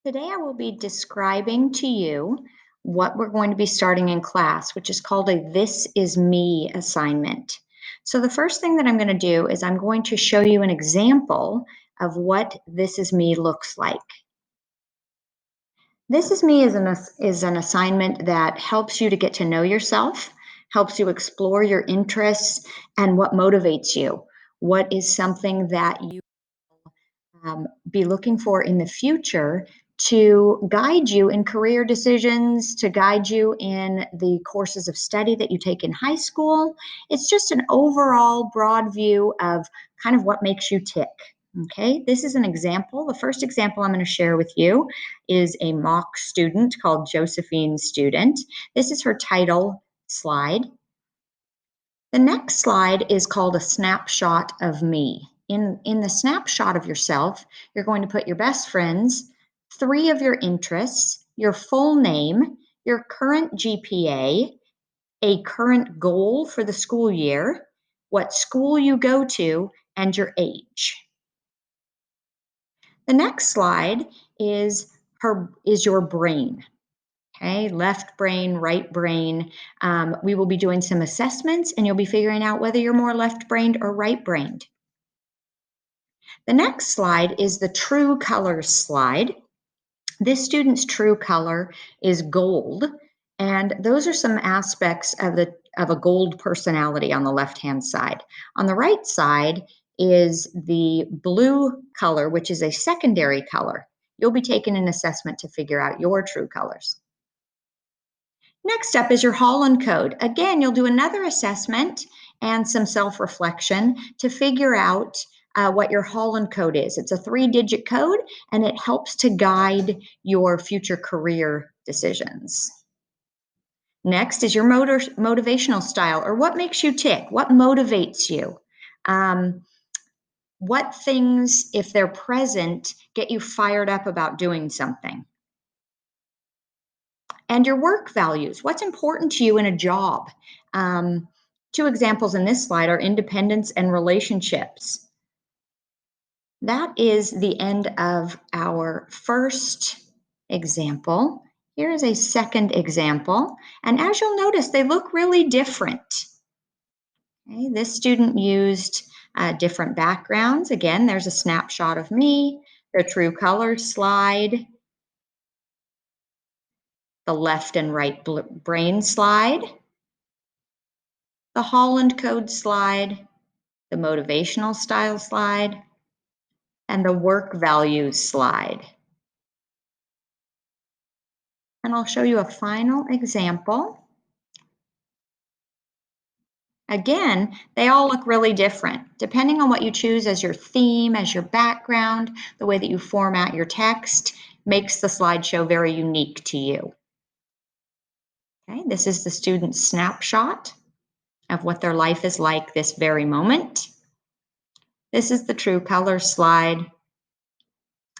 Today I will be describing to you what we're going to be starting in class, which is called a This Is Me assignment. So the first thing that I'm going to do is I'm going to show you an example of what This Is Me looks like. This Is Me is an assignment that helps you to get to know yourself, helps you explore your interests and what motivates you. What is something that you be looking for in the future to guide you in career decisions, to guide you in the courses of study that you take in high school. It's just an overall broad view of kind of what makes you tick. Okay, this is an example. The first example I'm going to share with you is a mock student called Josephine Student. This is her title slide. The next slide is called a snapshot of me. In the snapshot of yourself, you're going to put your best friends, 3 of your interests, your full name, your current GPA, a current goal for the school year, what school you go to, and your age. The next slide is your brain. Okay, left brain, right brain. We will be doing some assessments and you'll be figuring out whether you're more left-brained or right-brained. The next slide is the true colors slide. This student's true color is gold, and those are some aspects of a gold personality on the left-hand side. On the right side is the blue color, which is a secondary color. You'll be taking an assessment to figure out your true colors. Next up is your Holland code. Again, you'll do another assessment and some self-reflection to figure out what your Holland code is. It's a 3-digit code and it helps to guide your future career decisions. Next is your motivational style, or what makes you tick, what motivates you. What things, if they're present, get you fired up about doing something. And your work values. What's important to you in a job? 2 examples in this slide are independence and relationships. That is the end of our first example. Here is a second example. And as you'll notice, they look really different. Okay, this student used different backgrounds. Again, there's a snapshot of me, the true colors slide, the left and right brain slide, the Holland code slide, the motivational style slide, and the work values slide. And I'll show you a final example. Again, they all look really different. Depending on what you choose as your theme, as your background, the way that you format your text makes the slideshow very unique to you. Okay, this is the student's snapshot of what their life is like this very moment. This is the true color slide,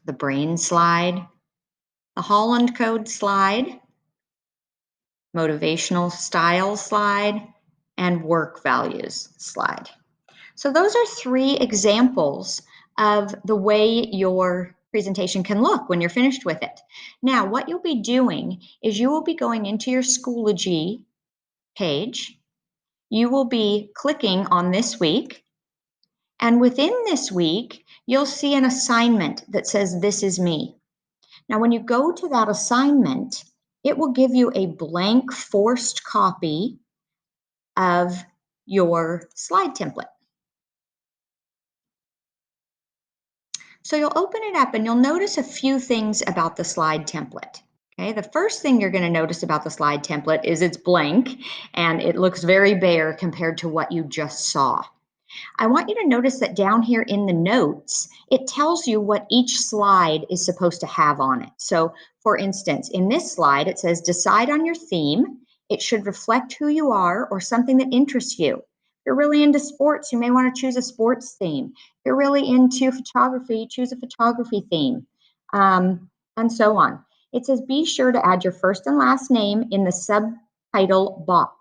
the brain slide, the Holland code slide, motivational style slide, and work values slide. So those are 3 examples of the way your presentation can look when you're finished with it. Now, what you'll be doing is you will be going into your Schoology page. You will be clicking on this week, and within this week, you'll see an assignment that says, "This is me." Now, when you go to that assignment, it will give you a blank forced copy of your slide template. So you'll open it up and you'll notice a few things about the slide template. Okay, the first thing you're going to notice about the slide template is it's blank and it looks very bare compared to what you just saw. I want you to notice that down here in the notes, it tells you what each slide is supposed to have on it. So for instance, in this slide, it says decide on your theme. It should reflect who you are or something that interests you. If you're really into sports, you may want to choose a sports theme. If you're really into photography, choose a photography theme, and so on. It says be sure to add your first and last name in the subtitle box.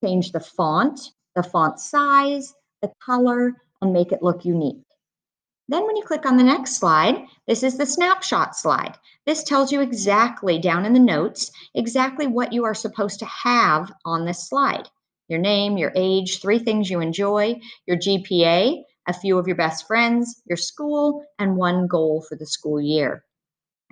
Change the font size, the color, and make it look unique. Then when you click on the next slide, this is the snapshot slide. This tells you exactly down in the notes, exactly what you are supposed to have on this slide. Your name, your age, 3 things you enjoy, your GPA, a few of your best friends, your school, and 1 goal for the school year.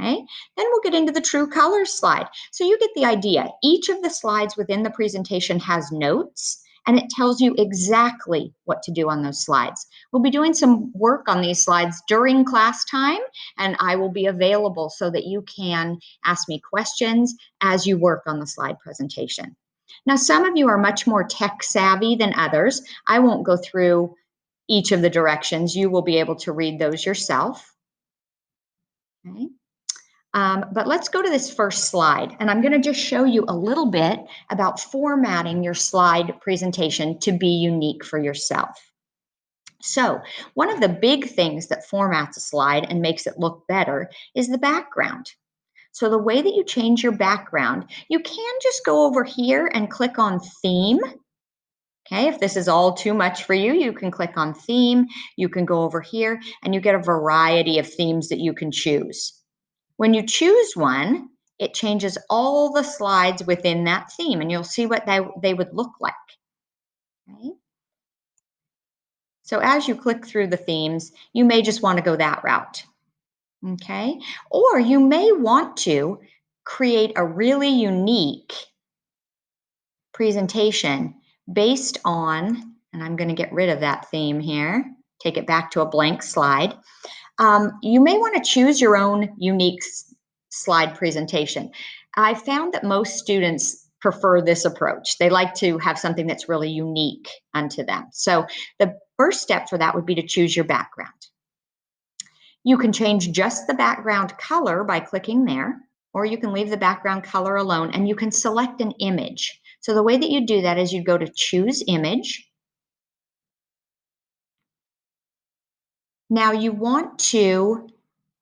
Okay? Then we'll get into the true colors slide. So you get the idea. Each of the slides within the presentation has notes, and it tells you exactly what to do on those slides. We'll be doing some work on these slides during class time, and I will be available so that you can ask me questions as you work on the slide presentation. Now, some of you are much more tech savvy than others. I won't go through each of the directions. You will be able to read those yourself. Okay. But let's go to this first slide, and I'm going to just show you a little bit about formatting your slide presentation to be unique for yourself. So, one of the big things that formats a slide and makes it look better is the background. So, the way that you change your background, you can just go over here and click on theme. Okay, if this is all too much for you, you can click on theme. You can go over here and you get a variety of themes that you can choose. When you choose one, it changes all the slides within that theme, and you'll see what they would look like. Okay? So as you click through the themes, you may just want to go that route. Okay? Or you may want to create a really unique presentation based on, and I'm going to get rid of that theme here, take it back to a blank slide. You may want to choose your own unique slide presentation. I found that most students prefer this approach. They like to have something that's really unique unto them. So the first step for that would be to choose your background. You can change just the background color by clicking there, or you can leave the background color alone and you can select an image. So the way that you do that is you go to choose image. Now you want to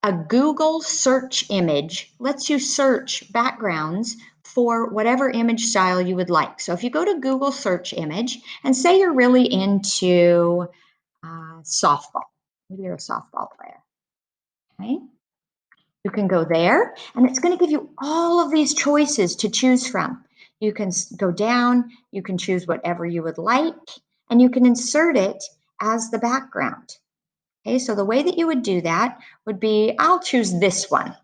a Google search image lets you search backgrounds for whatever image style you would like. So if you go to Google search image and say you're really into softball, maybe you're a softball player, okay? You can go there and it's going to give you all of these choices to choose from. You can go down, you can choose whatever you would like, and you can insert it as the background. Okay, so the way that you would do that would be, I'll choose this one.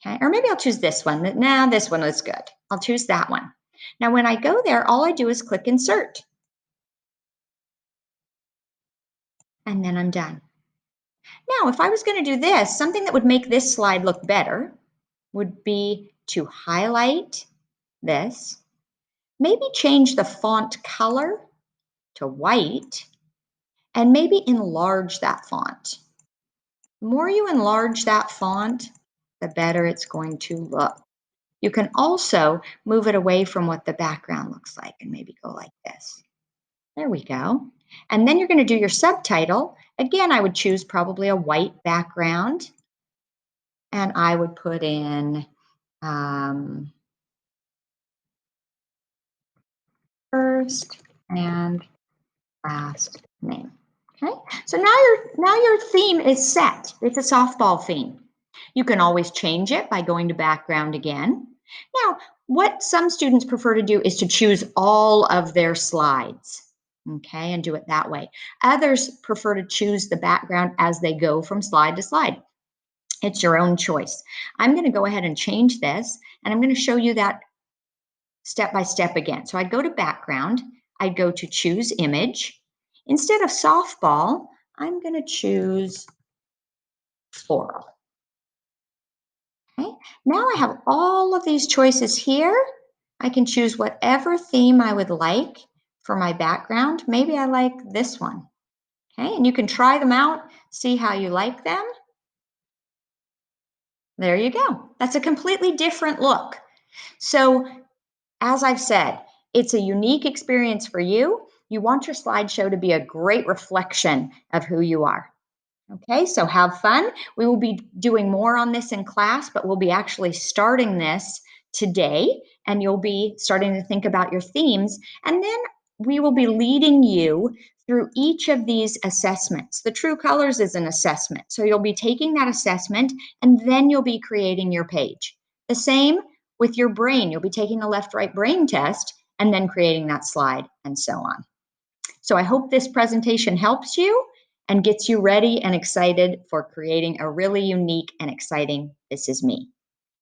Okay, or maybe I'll choose this one. Nah, this one is good. I'll choose that one. Now, when I go there, all I do is click insert. And then I'm done. Now, if I was going to do this, something that would make this slide look better would be to highlight this, maybe change the font color to white, and maybe enlarge that font. The more you enlarge that font, the better it's going to look. You can also move it away from what the background looks like and maybe go like this. There we go. And then you're going to do your subtitle. Again, I would choose probably a white background. And I would put in first and last name. Okay, so now your theme is set. It's a softball theme. You can always change it by going to background again. Now, what some students prefer to do is to choose all of their slides, okay, and do it that way. Others prefer to choose the background as they go from slide to slide. It's your own choice. I'm going to go ahead and change this, and I'm going to show you that step by step again. So I'd go to background, I'd go to choose image. Instead of softball, I'm going to choose floral. Okay, now I have all of these choices here. I can choose whatever theme I would like for my background. Maybe I like this one. Okay, and you can try them out, see how you like them. There you go. That's a completely different look. So, as I've said, it's a unique experience for you. You want your slideshow to be a great reflection of who you are. Okay, so have fun. We will be doing more on this in class, but we'll be actually starting this today, and you'll be starting to think about your themes. And then we will be leading you through each of these assessments. The True Colors is an assessment. So you'll be taking that assessment and then you'll be creating your page. The same with your brain. You'll be taking the left-right brain test and then creating that slide and so on. So I hope this presentation helps you and gets you ready and excited for creating a really unique and exciting This Is Me.